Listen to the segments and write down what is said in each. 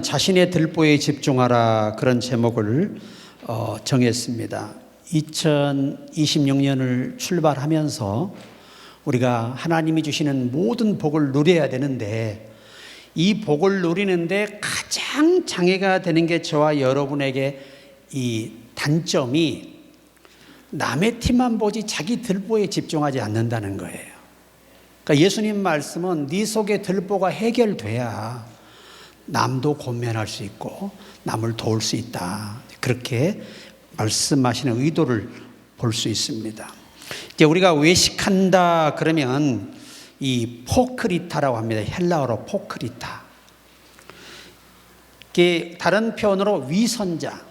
자신의 들보에 집중하라, 그런 제목을 정했습니다. 2026년을 출발하면서 우리가 하나님이 주시는 모든 복을 누려야 되는데, 이 복을 누리는데 가장 장애가 되는 게 저와 여러분에게 이 단점이 남의 티만 보지 자기 들보에 집중하지 않는다는 거예요. 그러니까 예수님 말씀은 네 속에 들보가 해결돼야 남도 권면할 수 있고 남을 도울 수 있다, 그렇게 말씀하시는 의도를 볼 수 있습니다. 이제 우리가 외식한다 그러면 이 포크리타라고 합니다. 헬라어로 포크리타. 이게 다른 표현으로 위선자,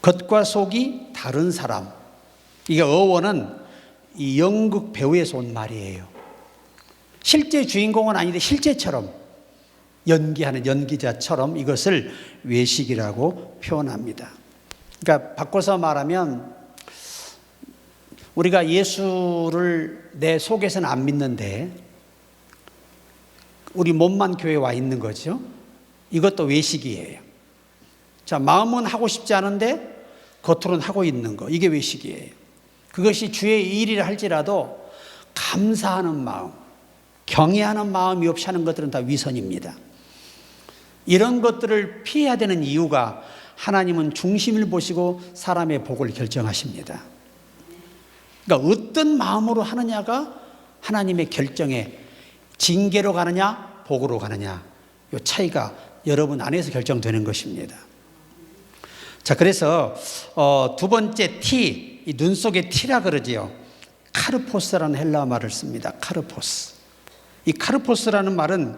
겉과 속이 다른 사람. 이게 어원은 이 연극 배우에서 온 말이에요. 실제 주인공은 아닌데 실제처럼 연기하는 연기자처럼 이것을 외식이라고 표현합니다. 그러니까 바꿔서 말하면 우리가 예수를 내 속에서는 안 믿는데 우리 몸만 교회에 와 있는 거죠. 이것도 외식이에요. 자, 마음은 하고 싶지 않은데 겉으로는 하고 있는 거, 이게 외식이에요. 그것이 주의 일이라 할지라도 감사하는 마음, 경외하는 마음이 없이 하는 것들은 다 위선입니다. 이런 것들을 피해야 되는 이유가 하나님은 중심을 보시고 사람의 복을 결정하십니다. 그러니까 어떤 마음으로 하느냐가 하나님의 결정에 징계로 가느냐 복으로 가느냐, 이 차이가 여러분 안에서 결정되는 것입니다. 자, 그래서 두 번째 티, 이 눈 속에 티라 그러지요. 카르포스라는 헬라어 말을 씁니다. 카르포스. 이 카르포스라는 말은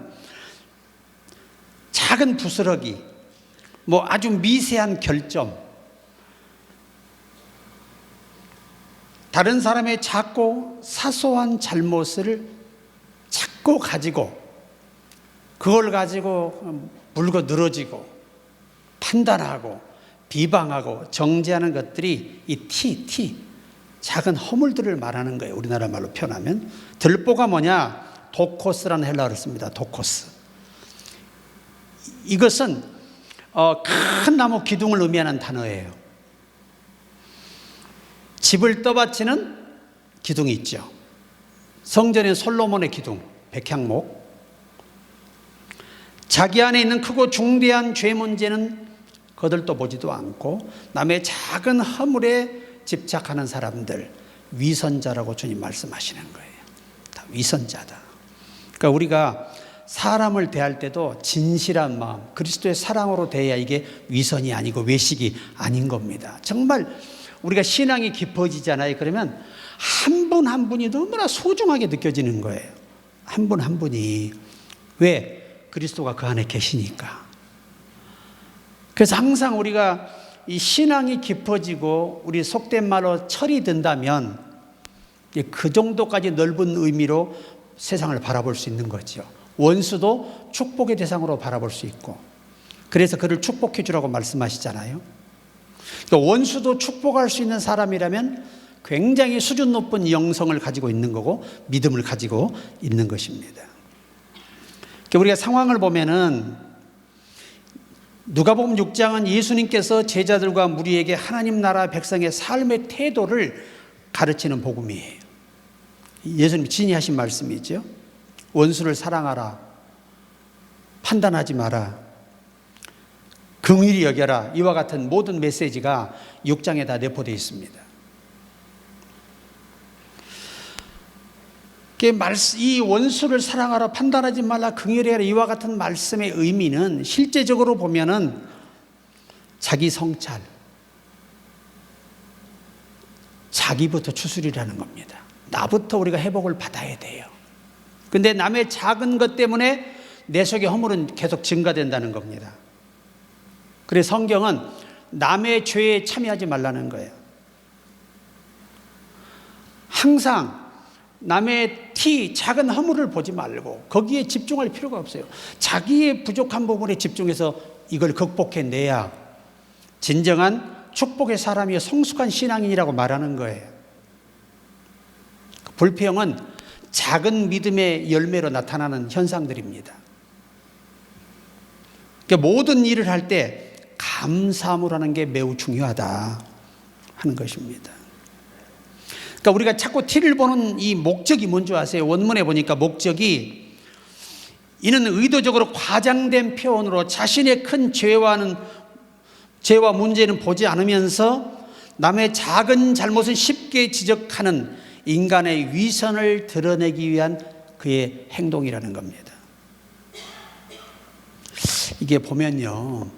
작은 부스러기, 아주 미세한 결점, 다른 사람의 작고 사소한 잘못을 찾고 가지고 그걸 가지고 물고 늘어지고 판단하고 비방하고 정죄하는 것들이 이 티, 작은 허물들을 말하는 거예요. 우리나라 말로 표현하면. 들보가 뭐냐? 도코스라는 헬라어를 씁니다. 도코스. 이것은 큰 나무 기둥을 의미하는 단어예요. 집을 떠받치는 기둥이 있죠. 성전의 솔로몬의 기둥, 백향목. 자기 안에 있는 크고 중대한 죄 문제는 거들떠 보지도 않고 남의 작은 허물에 집착하는 사람들, 위선자라고 주님 말씀하시는 거예요. 다 위선자다. 그러니까 우리가 사람을 대할 때도 진실한 마음, 그리스도의 사랑으로 대해야 이게 위선이 아니고 외식이 아닌 겁니다. 정말 우리가 신앙이 깊어지잖아요. 그러면 한 분 한 분이 너무나 소중하게 느껴지는 거예요. 한 분 한 분이. 왜? 그리스도가 그 안에 계시니까. 그래서 항상 우리가 이 신앙이 깊어지고 우리 속된 말로 철이 든다면 그 정도까지 넓은 의미로 세상을 바라볼 수 있는 거죠. 원수도 축복의 대상으로 바라볼 수 있고, 그래서 그를 축복해 주라고 말씀하시잖아요. 그러니까 원수도 축복할 수 있는 사람이라면 굉장히 수준 높은 영성을 가지고 있는 거고 믿음을 가지고 있는 것입니다. 그러니까 우리가 상황을 보면은 누가복음 6장은 예수님께서 제자들과 무리에게 하나님 나라 백성의 삶의 태도를 가르치는 복음이에요. 예수님이 진의하신 말씀이죠. 원수를 사랑하라, 판단하지 마라, 긍휼히 여겨라, 이와 같은 모든 메시지가 6장에 다 내포되어 있습니다. 이 원수를 사랑하라, 판단하지 말라, 긍휼히 여겨라, 이와 같은 말씀의 의미는 실제적으로 보면은 자기 성찰, 자기부터 추스리라는 겁니다. 나부터 우리가 회복을 받아야 돼요. 근데 남의 작은 것 때문에 내 속의 허물은 계속 증가된다는 겁니다. 그래서 성경은 남의 죄에 참여하지 말라는 거예요. 항상 남의 작은 허물을 보지 말고 거기에 집중할 필요가 없어요. 자기의 부족한 부분에 집중해서 이걸 극복해내야 진정한 축복의 사람이 성숙한 신앙인이라고 말하는 거예요. 불평은 작은 믿음의 열매로 나타나는 현상들입니다. 그러니까 모든 일을 할 때 감사함으로 하는 게 매우 중요하다 하는 것입니다. 그러니까 우리가 자꾸 티를 보는 이 목적이 뭔지 아세요? 원문에 보니까 목적이 이는 의도적으로 과장된 표현으로 자신의 큰 죄와 문제는 보지 않으면서 남의 작은 잘못은 쉽게 지적하는 인간의 위선을 드러내기 위한 그의 행동이라는 겁니다. 이게 보면요,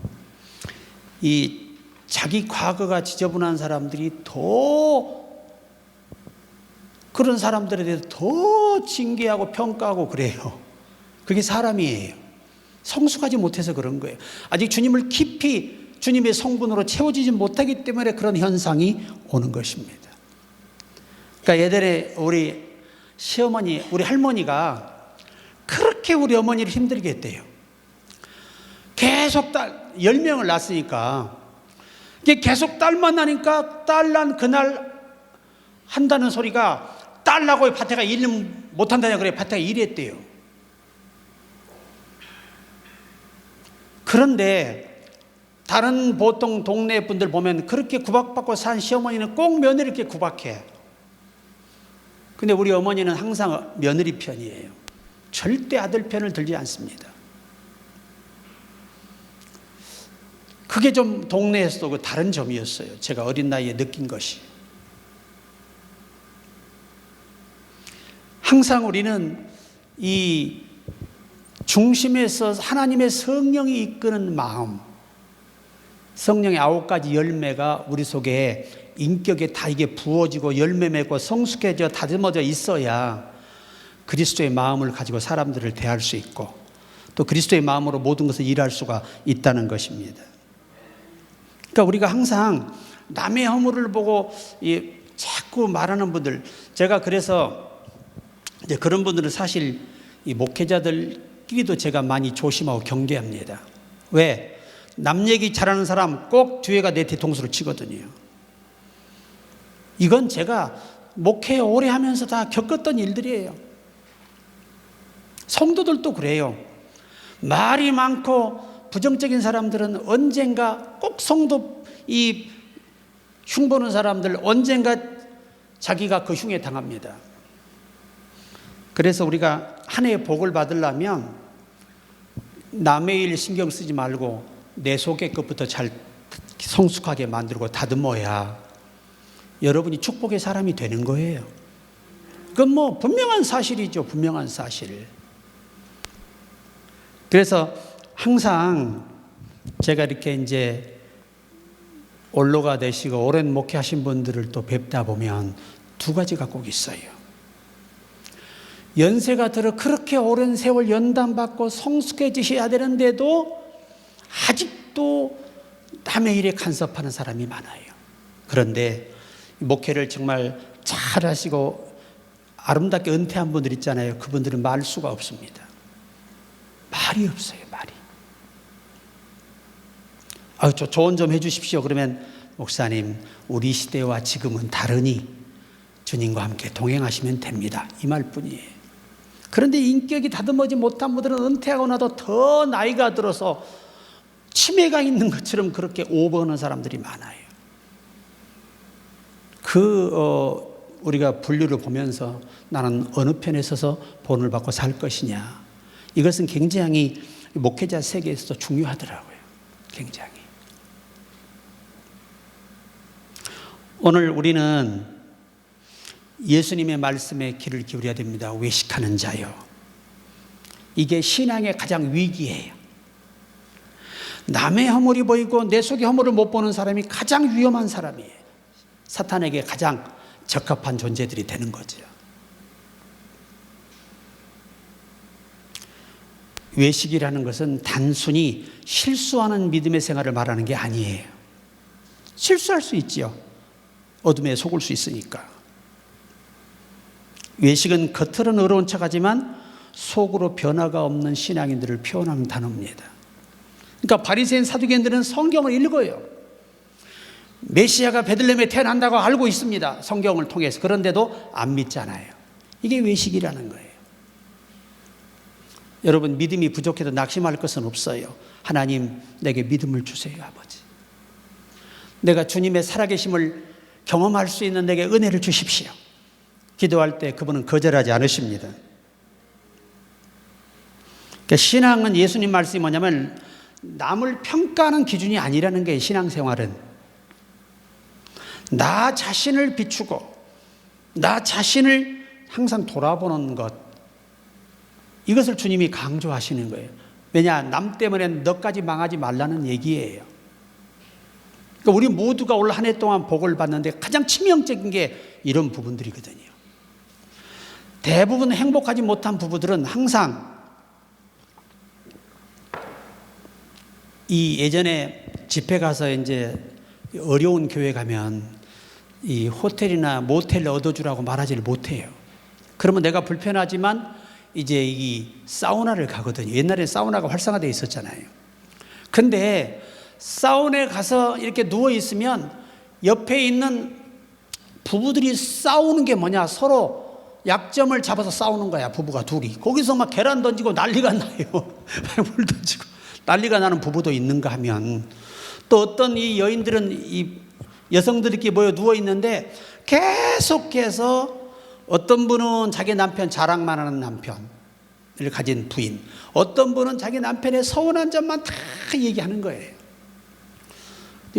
이 자기 과거가 지저분한 사람들이 더 그런 사람들에 대해서 더 징계하고 평가하고 그래요. 그게 사람이에요. 성숙하지 못해서 그런 거예요. 아직 주님을 깊이 주님의 성분으로 채워지지 못하기 때문에 그런 현상이 오는 것입니다. 그러니까 예전에 우리 시어머니, 우리 할머니가 그렇게 우리 어머니를 힘들게 했대요. 계속 10명을 낳았으니까 계속 딸만 나니까 딸 난 그날 한다는 소리가 딸 나고 밭에가 일 못한다냐 그래 밭에가 일했대요. 그런데 다른 보통 동네 분들 보면 그렇게 구박받고 산 시어머니는 꼭 며느리 이렇게 구박해. 근데 우리 어머니는 항상 며느리 편이에요. 절대 아들 편을 들지 않습니다. 그게 좀 동네에서도 다른 점이었어요. 제가 어린 나이에 느낀 것이. 항상 우리는 이 중심에서 하나님의 성령이 이끄는 마음, 성령의 9가지 열매가 우리 속에 인격에 다 이게 부어지고 열매 맺고 성숙해져 다듬어져 있어야 그리스도의 마음을 가지고 사람들을 대할 수 있고 또 그리스도의 마음으로 모든 것을 일할 수가 있다는 것입니다. 그러니까 우리가 항상 남의 허물을 보고 자꾸 말하는 분들, 제가 그래서 이제 그런 분들은 사실 이 목회자들끼리도 제가 많이 조심하고 경계합니다. 왜? 남 얘기 잘하는 사람 꼭 뒤에가 내 뒤통수를 치거든요. 이건 제가 목회 오래 하면서 다 겪었던 일들이에요. 성도들도 그래요. 말이 많고 부정적인 사람들은 언젠가 꼭 성도 이 흉보는 사람들 언젠가 자기가 그 흉에 당합니다. 그래서 우리가 한 해의 복을 받으려면 남의 일 신경 쓰지 말고 내 속의 것부터 잘 성숙하게 만들고 다듬어야 여러분이 축복의 사람이 되는 거예요. 그건 뭐 분명한 사실이죠. 분명한 사실. 그래서 항상 제가 이렇게 이제 원로가 되시고 오랜 목회하신 분들을 또 뵙다 보면 두 가지가 꼭 있어요. 연세가 들어 그렇게 오랜 세월 연단받고 성숙해지셔야 되는데도 아직도 남의 일에 간섭하는 사람이 많아요. 그런데 목회를 정말 잘 하시고 아름답게 은퇴한 분들 있잖아요. 그분들은 말 수가 없습니다. 말이 없어요. 말이. 저 조언 좀 해주십시오. 그러면 목사님 우리 시대와 지금은 다르니 주님과 함께 동행하시면 됩니다. 이 말뿐이에요. 그런데 인격이 다듬어지 못한 분들은 은퇴하고 나도 더 나이가 들어서 치매가 있는 것처럼 그렇게 오버하는 사람들이 많아요. 우리가 분류를 보면서 나는 어느 편에 서서 본을 받고 살 것이냐. 이것은 굉장히 목회자 세계에서도 중요하더라고요. 굉장히. 오늘 우리는 예수님의 말씀에 귀를 기울여야 됩니다. 외식하는 자요. 이게 신앙의 가장 위기예요. 남의 허물이 보이고 내 속의 허물을 못 보는 사람이 가장 위험한 사람이에요. 사탄에게 가장 적합한 존재들이 되는 거죠. 외식이라는 것은 단순히 실수하는 믿음의 생활을 말하는 게 아니에요. 실수할 수 있지요. 어둠에 속을 수 있으니까. 외식은 겉으로는 어려운 척하지만 속으로 변화가 없는 신앙인들을 표현하는 단어입니다. 그러니까 바리새인 사두개인들은 성경을 읽어요. 메시아가 베들레헴에 태어난다고 알고 있습니다. 성경을 통해서. 그런데도 안 믿잖아요. 이게 외식이라는 거예요. 여러분, 믿음이 부족해도 낙심할 것은 없어요. 하나님, 내게 믿음을 주세요, 아버지. 내가 주님의 살아계심을 경험할 수 있는 내게 은혜를 주십시오. 기도할 때 그분은 거절하지 않으십니다. 그러니까 신앙은, 예수님 말씀이 뭐냐면 남을 평가하는 기준이 아니라는 게 신앙생활은. 나 자신을 비추고 나 자신을 항상 돌아보는 것, 이것을 주님이 강조하시는 거예요. 왜냐? 남 때문에 너까지 망하지 말라는 얘기예요. 그러니까 우리 모두가 올 한 해 동안 복을 받는데 가장 치명적인 게 이런 부분들이거든요. 대부분 행복하지 못한 부부들은 항상 이 예전에 집회 가서 이제 어려운 교회 가면 이 호텔이나 모텔을 얻어주라고 말하지를 못해요. 그러면 내가 불편하지만 이제 이 사우나를 가거든요. 옛날에 사우나가 활성화되어 있었잖아요. 근데 사우나에 가서 이렇게 누워 있으면 옆에 있는 부부들이 싸우는 게 뭐냐? 서로 약점을 잡아서 싸우는 거야, 부부가 둘이. 거기서 막 계란 던지고 난리가 나요. 물 던지고 난리가 나는 부부도 있는가 하면, 또 어떤 이 여인들은 이 여성들끼리 모여 누워 있는데 계속해서 어떤 분은 자기 남편 자랑만 하는 남편을 가진 부인, 어떤 분은 자기 남편의 서운한 점만 다 얘기하는 거예요.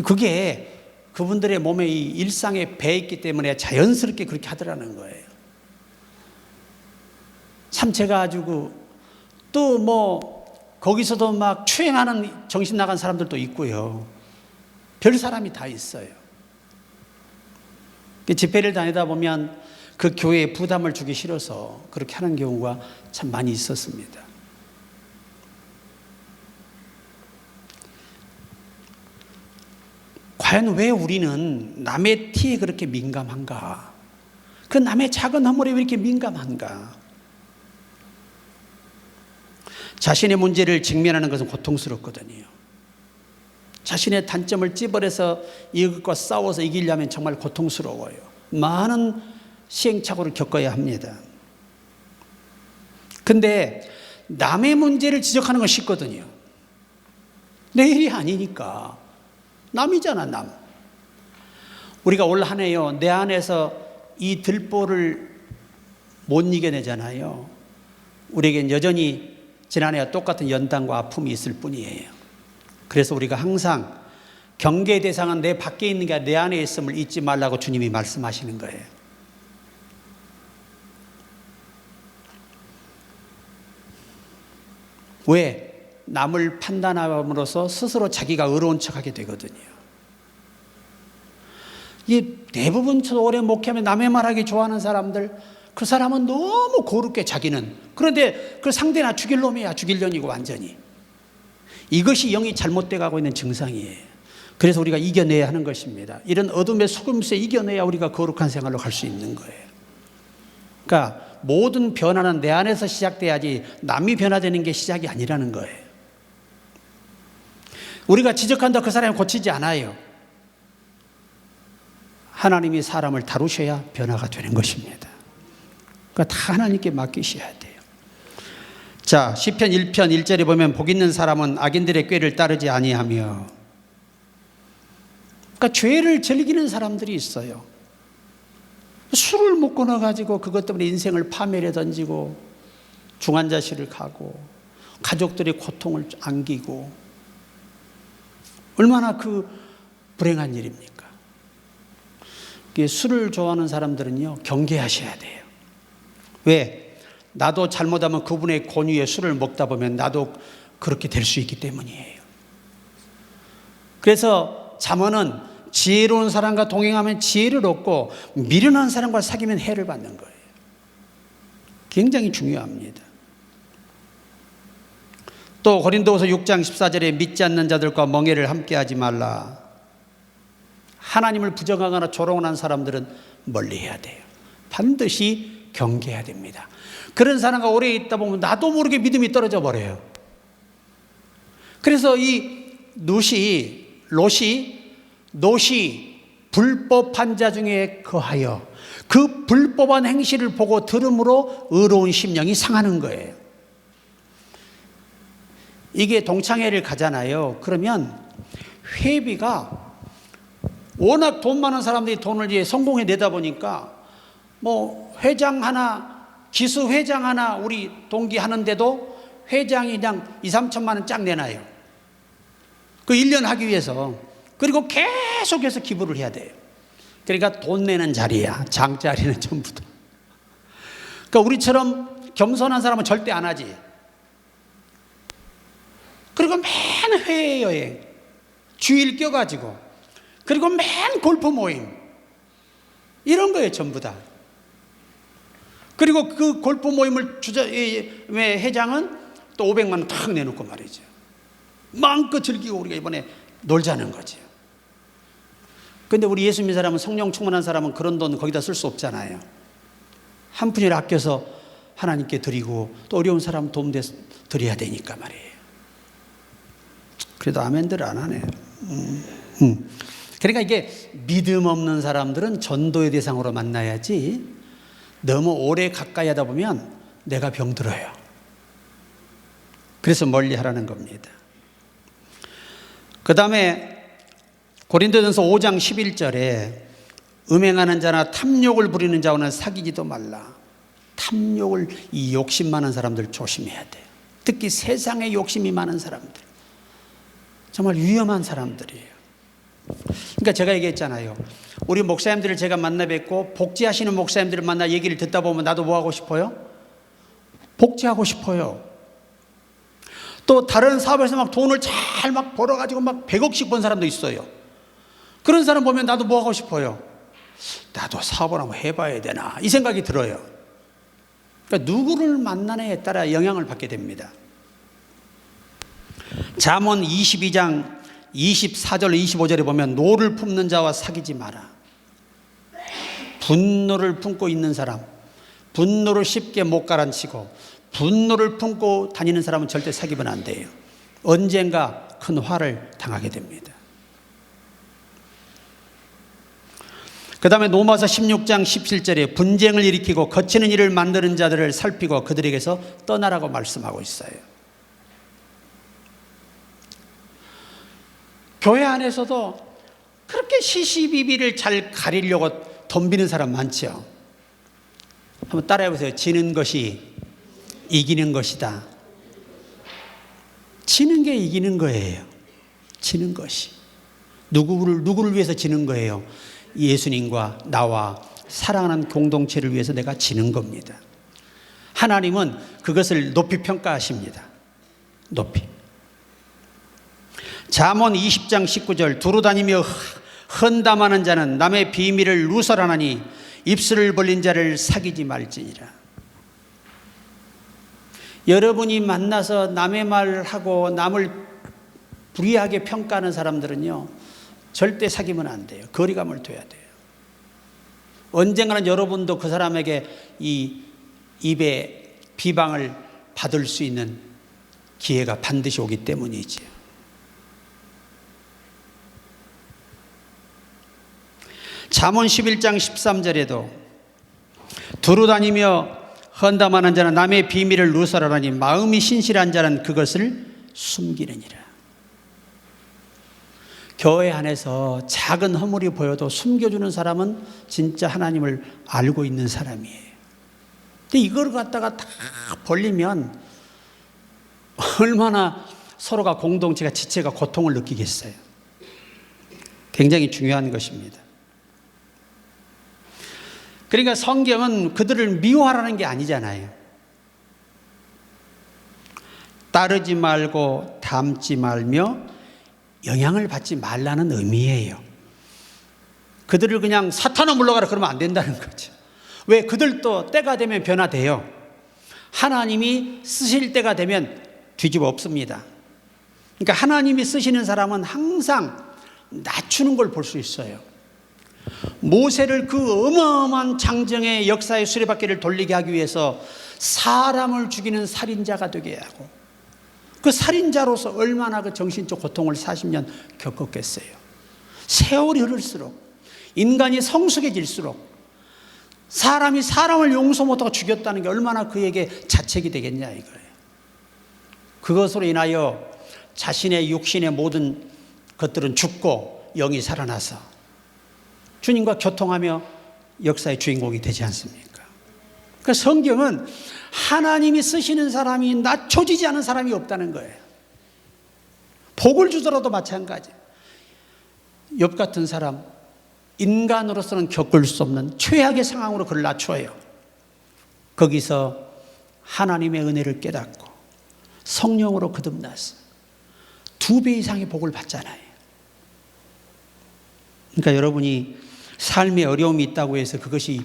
그게 그분들의 몸에 이 일상에 배있기 때문에 자연스럽게 그렇게 하더라는 거예요. 참 제가 아주 또 뭐 거기서도 막 추행하는 정신 나간 사람들도 있고요. 별 사람이 다 있어요. 집회를 다니다 보면 그 교회에 부담을 주기 싫어서 그렇게 하는 경우가 참 많이 있었습니다. 과연 왜 우리는 남의 티에 그렇게 민감한가? 그 남의 작은 허물에 왜 이렇게 민감한가? 자신의 문제를 직면하는 것은 고통스럽거든요. 자신의 단점을 찝어내서 이것과 싸워서 이기려면 정말 고통스러워요. 많은 시행착오를 겪어야 합니다. 근데 남의 문제를 지적하는 건 쉽거든요. 내 일이 아니니까. 남이잖아, 남. 우리가 올 한 해요, 내 안에서 이 들보를 못 이겨내잖아요. 우리에겐 여전히 지난해와 똑같은 연단과 아픔이 있을 뿐이에요. 그래서 우리가 항상 경계의 대상은 내 밖에 있는 게 아니라 내 안에 있음을 잊지 말라고 주님이 말씀하시는 거예요. 왜? 남을 판단함으로써 스스로 자기가 의로운 척하게 되거든요. 이 대부분 저도 오래 목회하면 남의 말하기 좋아하는 사람들, 그 사람은 너무 고롭게 자기는, 그런데 그 상대나 죽일 놈이야, 죽일 년이고 완전히. 이것이 영이 잘못돼 가고 있는 증상이에요. 그래서 우리가 이겨내야 하는 것입니다. 이런 어둠의 속임수에 이겨내야 우리가 거룩한 생활로 갈 수 있는 거예요. 그러니까 모든 변화는 내 안에서 시작돼야지 남이 변화되는 게 시작이 아니라는 거예요. 우리가 지적한다 그 사람이 고치지 않아요. 하나님이 사람을 다루셔야 변화가 되는 것입니다. 그러니까 다 하나님께 맡기셔야 돼요. 자, 시편 1편 1절에 보면 복 있는 사람은 악인들의 꾀를 따르지 아니하며, 그러니까 죄를 즐기는 사람들이 있어요. 술을 못 끊어가지고 그것 때문에 인생을 파멸에 던지고 중환자실을 가고 가족들의 고통을 안기고, 얼마나 그 불행한 일입니까? 술을 좋아하는 사람들은요, 경계하셔야 돼요. 왜? 나도 잘못하면 그분의 권유에 술을 먹다 보면 나도 그렇게 될 수 있기 때문이에요. 그래서 잠언은 지혜로운 사람과 동행하면 지혜를 얻고 미련한 사람과 사귀면 해를 받는 거예요. 굉장히 중요합니다. 또 고린도후서 6장 14절에 믿지 않는 자들과 멍에를 함께하지 말라. 하나님을 부정하거나 조롱하는 사람들은 멀리해야 돼요. 반드시 경계해야 됩니다. 그런 사람과 오래 있다 보면 나도 모르게 믿음이 떨어져 버려요. 그래서 이 롯이 불법한 자 중에 거하여 그 불법한 행실을 보고 들음으로 의로운 심령이 상하는 거예요. 이게 동창회를 가잖아요. 그러면 회비가 워낙 돈 많은 사람들이 돈을 이제 성공해 내다 보니까 뭐 회장 하나, 기수 회장 하나 우리 동기 하는데도 회장이 그냥 2, 3천만 원 쫙 내놔요. 그 1년 하기 위해서. 그리고 계속해서 기부를 해야 돼요. 그러니까 돈 내는 자리야. 장자리는 전부 다. 그러니까 우리처럼 겸손한 사람은 절대 안 하지. 그리고 맨 해외여행, 주일 껴가지고, 그리고 맨 골프 모임, 이런 거예요, 전부 다. 그리고 그 골프 모임을 회장은 또 500만 원 탁 내놓고 말이죠. 마음껏 즐기고 우리가 이번에 놀자는 거죠. 근데 우리 예수 믿는 사람은, 성령 충만한 사람은 그런 돈 거기다 쓸 수 없잖아요. 한 푼이라 아껴서 하나님께 드리고 또 어려운 사람 도움 드려야 되니까 말이에요. 그래도 아멘들 안 하네. 그러니까 이게 믿음 없는 사람들은 전도의 대상으로 만나야지, 너무 오래 가까이 하다 보면 내가 병들어요. 그래서 멀리 하라는 겁니다. 그 다음에 고린도전서 5장 11절에 음행하는 자나 탐욕을 부리는 자와는 사귀지도 말라. 탐욕을, 이 욕심 많은 사람들 조심해야 돼요. 특히 세상에 욕심이 많은 사람들, 정말 위험한 사람들이에요. 그러니까 제가 얘기했잖아요. 우리 목사님들을 제가 만나 뵙고 복지하시는 목사님들을 만나 얘기를 듣다 보면 나도 뭐 하고 싶어요? 복지하고 싶어요. 또 다른 사업에서 막 돈을 잘 막 벌어가지고 막 100억씩 번 사람도 있어요. 그런 사람 보면 나도 뭐 하고 싶어요? 나도 사업을 한번 해봐야 되나, 이 생각이 들어요. 그러니까 누구를 만나느냐에 따라 영향을 받게 됩니다. 잠언 22장 24절 25절에 보면 노를 품는 자와 사귀지 마라. 분노를 품고 있는 사람, 분노를 쉽게 못 가라앉히고 분노를 품고 다니는 사람은 절대 사귀면 안 돼요. 언젠가 큰 화를 당하게 됩니다. 그 다음에 로마서 16장 17절에 분쟁을 일으키고 거치는 일을 만드는 자들을 살피고 그들에게서 떠나라고 말씀하고 있어요. 교회 안에서도 그렇게 시시비비를 잘 가리려고 덤비는 사람 많죠. 한번 따라해 보세요. 지는 것이 이기는 것이다. 지는 게 이기는 거예요. 지는 것이. 누구를 위해서 지는 거예요? 예수님과 나와 사랑하는 공동체를 위해서 내가 지는 겁니다. 하나님은 그것을 높이 평가하십니다. 높이. 잠언 20장 19절 두루 다니며 헌담하는 자는 남의 비밀을 누설하나니 입술을 벌린 자를 사귀지 말지니라. 여러분이 만나서 남의 말을 하고 남을 불이하게 평가하는 사람들은요, 절대 사귀면 안 돼요. 거리감을 둬야 돼요. 언젠가는 여러분도 그 사람에게 이 입에 비방을 받을 수 있는 기회가 반드시 오기 때문이지요. 잠언 11장 13절에도 두루 다니며 헌담하는 자는 남의 비밀을 누설하라니 마음이 신실한 자는 그것을 숨기느니라. 교회 안에서 작은 허물이 보여도 숨겨주는 사람은 진짜 하나님을 알고 있는 사람이에요. 근데 이걸 갖다가 다 벌리면 얼마나 서로가 공동체가 지체가 고통을 느끼겠어요. 굉장히 중요한 것입니다. 그러니까 성경은 그들을 미워하라는 게 아니잖아요. 따르지 말고 닮지 말며 영향을 받지 말라는 의미예요. 그들을 그냥 사탄아 물러가라 그러면 안 된다는 거죠. 왜? 그들도 때가 되면 변화돼요. 하나님이 쓰실 때가 되면 뒤집어 엎습니다. 그러니까 하나님이 쓰시는 사람은 항상 낮추는 걸 볼 수 있어요. 모세를 그 어마어마한 장정의 역사의 수레바퀴를 돌리게 하기 위해서 사람을 죽이는 살인자가 되게 하고, 그 살인자로서 얼마나 그 정신적 고통을 40년 겪었겠어요. 세월이 흐를수록, 인간이 성숙해질수록 사람이 사람을 용서 못하고 죽였다는 게 얼마나 그에게 자책이 되겠냐 이거예요. 그것으로 인하여 자신의 육신의 모든 것들은 죽고 영이 살아나서 주님과 교통하며 역사의 주인공이 되지 않습니까? 그러니까 성경은 하나님이 쓰시는 사람이 낮춰지지 않은 사람이 없다는 거예요. 복을 주더라도 마찬가지. 욥 같은 사람, 인간으로서는 겪을 수 없는 최악의 상황으로 그를 낮춰요. 거기서 하나님의 은혜를 깨닫고 성령으로 거듭나서 2배 이상의 복을 받잖아요. 그러니까 여러분이 삶에 어려움이 있다고 해서 그것이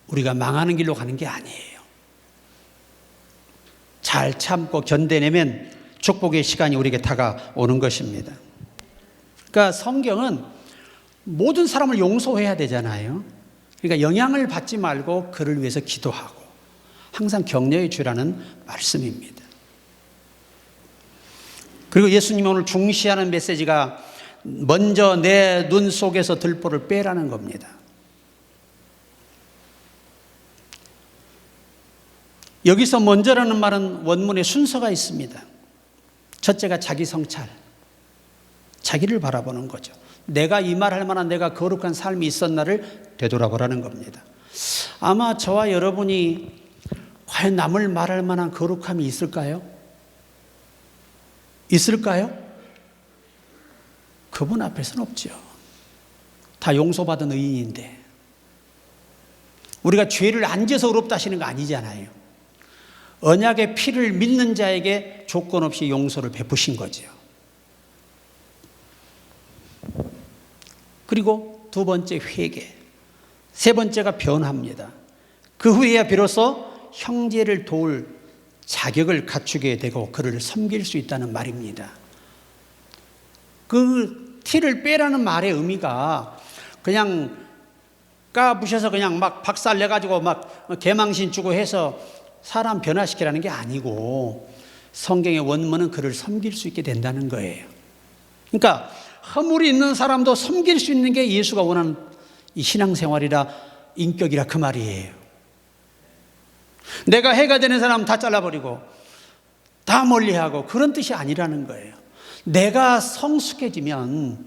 우리가 망하는 길로 가는 게 아니에요. 잘 참고 견뎌내면 축복의 시간이 우리에게 다가오는 것입니다. 그러니까 성경은 모든 사람을 용서해야 되잖아요. 그러니까 영향을 받지 말고 그를 위해서 기도하고 항상 격려해 주라는 말씀입니다. 그리고 예수님이 오늘 중시하는 메시지가 먼저 내 눈 속에서 들보를 빼라는 겁니다. 여기서 먼저라는 말은 원문에 순서가 있습니다. 첫째가 자기 성찰, 자기를 바라보는 거죠. 내가 이 말할 만한 내가 거룩한 삶이 있었나를 되돌아보라는 겁니다. 아마 저와 여러분이 과연 남을 말할 만한 거룩함이 있을까요? 있을까요? 그분 앞에서는 없죠. 다 용서받은 의인인데 우리가 죄를 안 져서 의롭다 하시는 거 아니잖아요. 언약의 피를 믿는 자에게 조건 없이 용서를 베푸신 거죠. 그리고 2번째 회개, 3번째가 변화입니다. 그 후에야 비로소 형제를 도울 자격을 갖추게 되고 그를 섬길 수 있다는 말입니다. 그 티를 빼라는 말의 의미가 그냥 까부셔서 그냥 막 박살 내가지고 막 개망신 주고 해서 사람 변화시키라는 게 아니고 성경의 원문은 그를 섬길 수 있게 된다는 거예요. 그러니까 허물이 있는 사람도 섬길 수 있는 게 예수가 원하는 이 신앙생활이라 인격이라 그 말이에요. 내가 해가 되는 사람 다 잘라버리고 다 멀리하고 그런 뜻이 아니라는 거예요. 내가 성숙해지면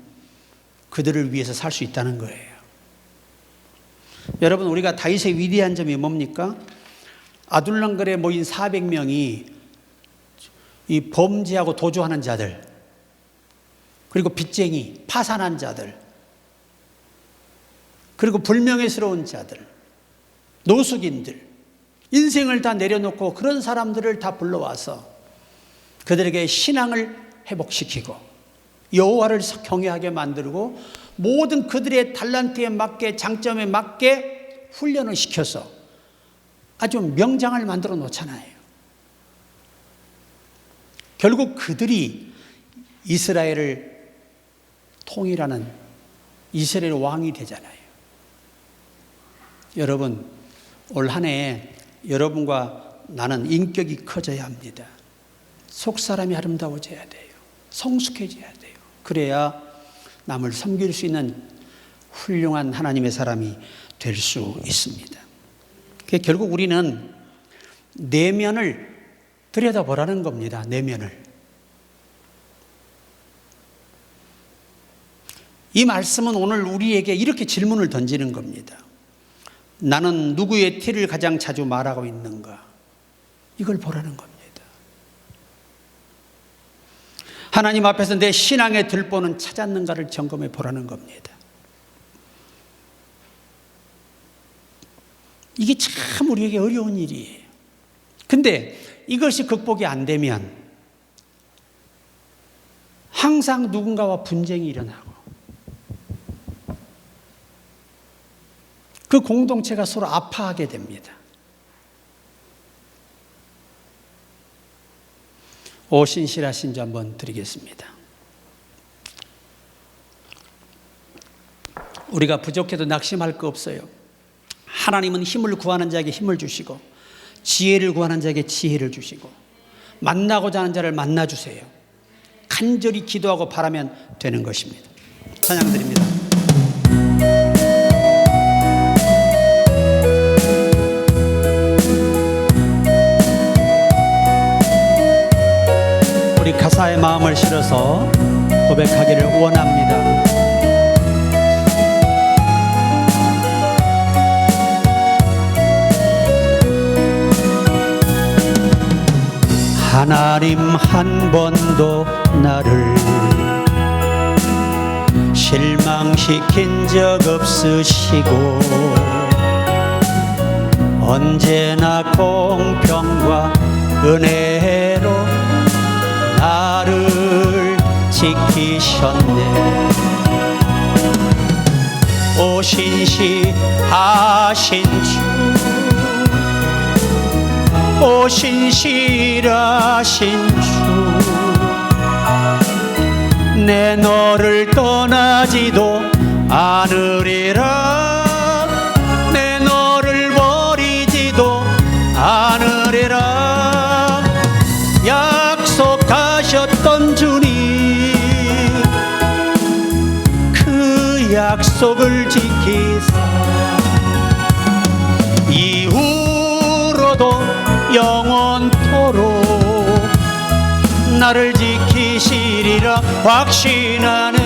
그들을 위해서 살 수 있다는 거예요. 여러분, 우리가 다윗의 위대한 점이 뭡니까? 아둘람거리에 모인 400명이 이 범죄하고 도주하는 자들, 그리고 빚쟁이, 파산한 자들, 그리고 불명예스러운 자들, 노숙인들, 인생을 다 내려놓고 그런 사람들을 다 불러와서 그들에게 신앙을 회복시키고 여호와를 경외하게 만들고 모든 그들의 달란트에 맞게 장점에 맞게 훈련을 시켜서 아주 명장을 만들어 놓잖아요. 결국 그들이 이스라엘을 통일하는 이스라엘 왕이 되잖아요. 여러분, 올 한 해 여러분과 나는 인격이 커져야 합니다. 속사람이 아름다워져야 돼요. 성숙해져야 돼요. 그래야 남을 섬길 수 있는 훌륭한 하나님의 사람이 될 수 있습니다. 결국 우리는 내면을 들여다보라는 겁니다. 내면을. 이 말씀은 오늘 우리에게 이렇게 질문을 던지는 겁니다. 나는 누구의 티를 가장 자주 말하고 있는가? 이걸 보라는 겁니다. 하나님 앞에서 내 신앙의 들보는 찾았는가를 점검해 보라는 겁니다. 이게 참 우리에게 어려운 일이에요. 근데 이것이 극복이 안 되면 항상 누군가와 분쟁이 일어나고 그 공동체가 서로 아파하게 됩니다. 오신실하신주 한번 드리겠습니다. 우리가 부족해도 낙심할 거 없어요. 하나님은 힘을 구하는 자에게 힘을 주시고 지혜를 구하는 자에게 지혜를 주시고 만나고자 하는 자를 만나주세요. 간절히 기도하고 바라면 되는 것입니다. 찬양드립니다. 감사의 마음을 실어서 고백하기를 원합니다. 하나님 한 번도 나를 실망시킨 적 없으시고 언제나 공평과 은혜로 나를 지키셨네. 오신실하신 주, 오신실하신 주, 내 너를 떠나지도 않으리라. 내 너를 버리지도 않으리라. 약속하셨던 주님, 그 약속을 지키사 이후로도 영원토록 나를 지키시리라 확신하네.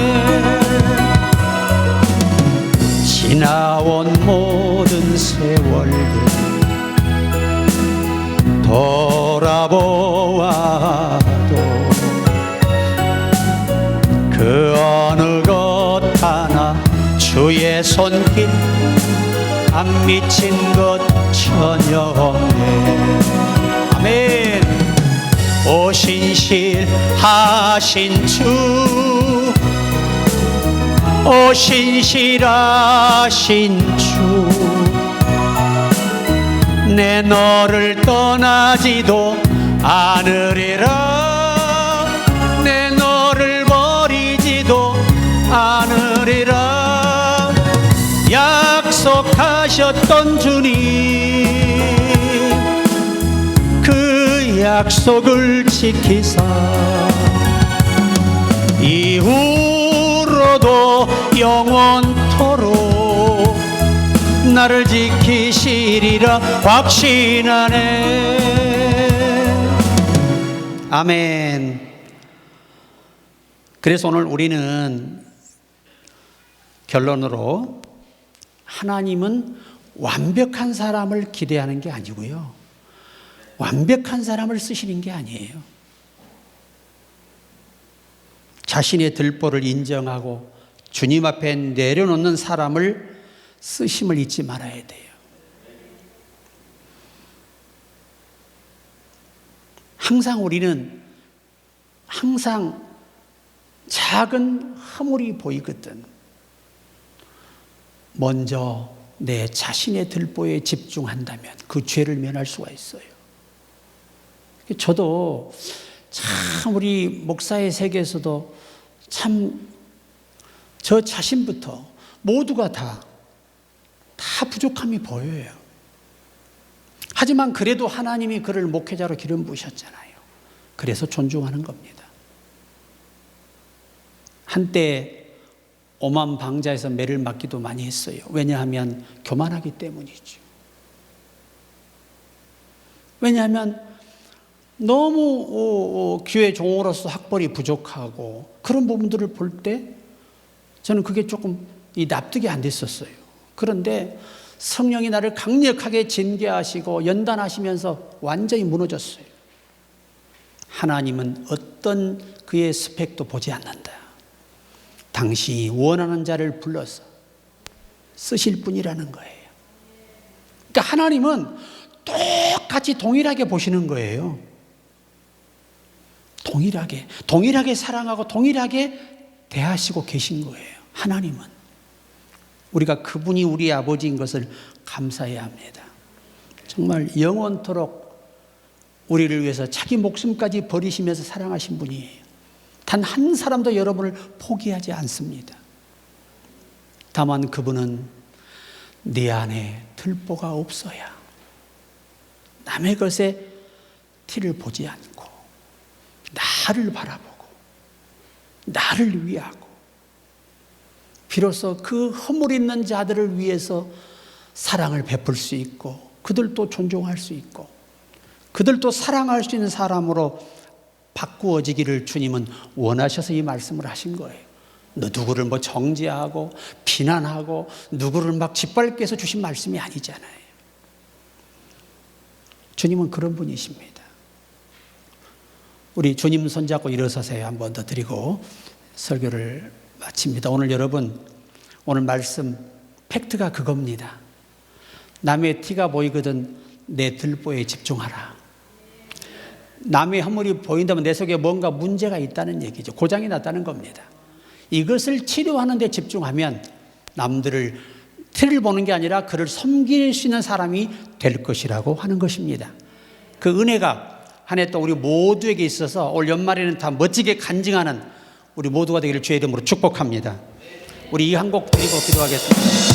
지나온 모든 세월들 돌아보아도 그 어느 것 하나 주의 손길 안 미친 것 전혀 없네. 아멘. 오신실하신 주, 오신실하신 주, 내 너를 떠나지도 않으리라. 내 너를 버리지도 않으리라. 약속하셨던 주님, 그 약속을 지키사 이후로도 영원토록 나를 지키시리라 확신하네. 아멘. 그래서 오늘 우리는 결론으로 하나님은 완벽한 사람을 기대하는 게 아니고요, 완벽한 사람을 쓰시는 게 아니에요. 자신의 들보를 인정하고 주님 앞에 내려놓는 사람을 쓰심을 잊지 말아야 돼요. 항상 우리는 항상 작은 허물이 보이거든 먼저 내 자신의 들보에 집중한다면 그 죄를 면할 수가 있어요. 저도 참 우리 목사의 세계에서도 참 저 자신부터 모두가 다 부족함이 보여요. 하지만 그래도 하나님이 그를 목회자로 기름 부으셨잖아요. 그래서 존중하는 겁니다. 한때 오만 방자에서 매를 맞기도 많이 했어요. 왜냐하면 교만하기 때문이죠. 왜냐하면 너무 교회 종으로서 학벌이 부족하고 그런 부분들을 볼 때 저는 그게 조금 납득이 안 됐었어요. 그런데 성령이 나를 강력하게 징계하시고 연단하시면서 완전히 무너졌어요. 하나님은 어떤 그의 스펙도 보지 않는다. 당신이 원하는 자를 불러서 쓰실 분이라는 거예요. 그러니까 하나님은 똑같이 동일하게 보시는 거예요. 동일하게 사랑하고 동일하게 대하시고 계신 거예요. 하나님은. 우리가 그분이 우리 아버지인 것을 감사해야 합니다. 정말 영원토록 우리를 위해서 자기 목숨까지 버리시면서 사랑하신 분이에요. 단 한 사람도 여러분을 포기하지 않습니다. 다만 그분은 네 안에 들보가 없어야 남의 것에 티를 보지 않고 나를 바라보고 나를 위하고 비로소 그 허물 있는 자들을 위해서 사랑을 베풀 수 있고 그들도 존중할 수 있고 그들도 사랑할 수 있는 사람으로 바꾸어지기를 주님은 원하셔서 이 말씀을 하신 거예요. 너 누구를 뭐 정죄하고 비난하고 누구를 막 짓밟게 해서 주신 말씀이 아니잖아요. 주님은 그런 분이십니다. 우리 주님 손잡고 일어서세요. 한 번 더 드리고 설교를 마칩니다. 오늘 여러분, 오늘 말씀 팩트가 그겁니다. 남의 티가 보이거든 내 들보에 집중하라. 남의 허물이 보인다면 내 속에 뭔가 문제가 있다는 얘기죠. 고장이 났다는 겁니다. 이것을 치료하는 데 집중하면 남들을 티를 보는 게 아니라 그를 섬길 수 있는 사람이 될 것이라고 하는 것입니다. 그 은혜가 한 해 또 우리 모두에게 있어서 올 연말에는 다 멋지게 간증하는 우리 모두가 되기를 주의 이름으로 축복합니다. 우리 이 한 곡 드리고 기도하겠습니다.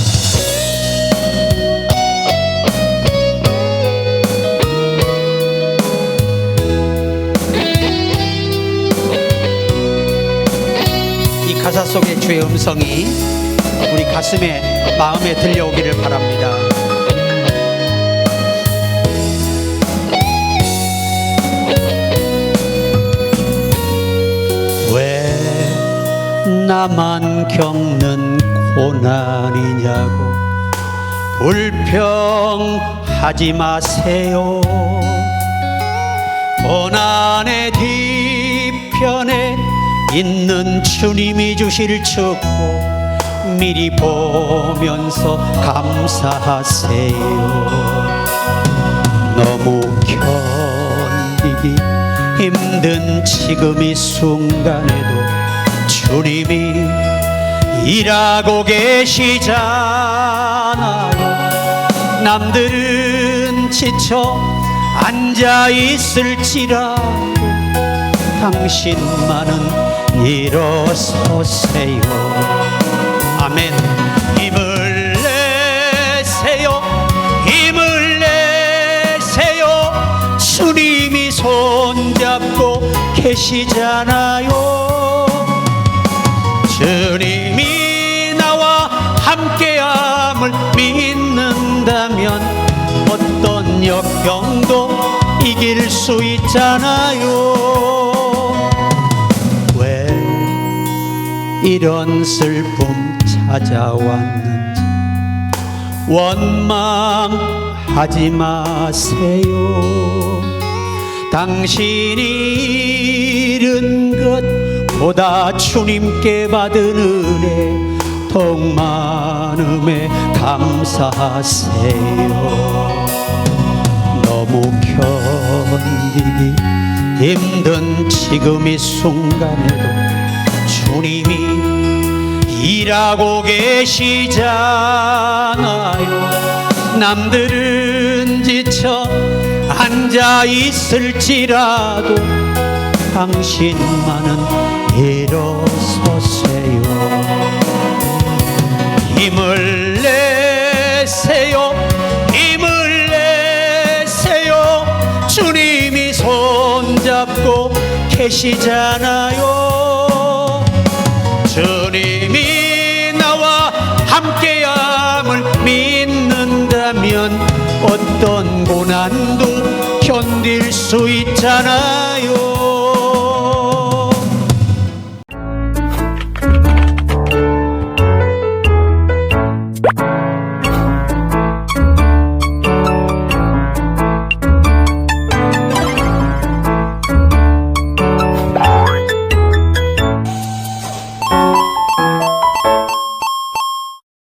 가사 속의 주의 음성이 우리 가슴에 마음에 들려오기를 바랍니다. 왜 나만 겪는 고난이냐고 불평하지 마세요. 고난의 뒤편에 있는 주님이 주실 축복 미리 보면서 감사하세요. 너무 견디기 힘든 지금 이 순간에도 주님이 일하고 계시잖아요. 남들은 지쳐 앉아있을지라도 당신만은 일어서세요. 아멘. 힘을 내세요. 힘을 내세요. 주님이 손잡고 계시잖아요. 주님이 나와 함께함을 믿는다면 어떤 역경도 이길 수 있잖아요. 이런 슬픔 찾아왔는지 원망하지 마세요. 당신이 잃은 것보다 주님께 받은 은혜 더욱 많음에 감사하세요. 너무 견디기 힘든 지금 이 순간에도 주님이 일하고 계시잖아요. 남들은 지쳐 앉아있을지라도 당신만은 일어서세요. 힘을 내세요. 힘을 내세요. 주님이 손잡고 계시잖아요. 주님이 나와 함께함을 믿는다면 어떤 고난도 견딜 수 있잖아요.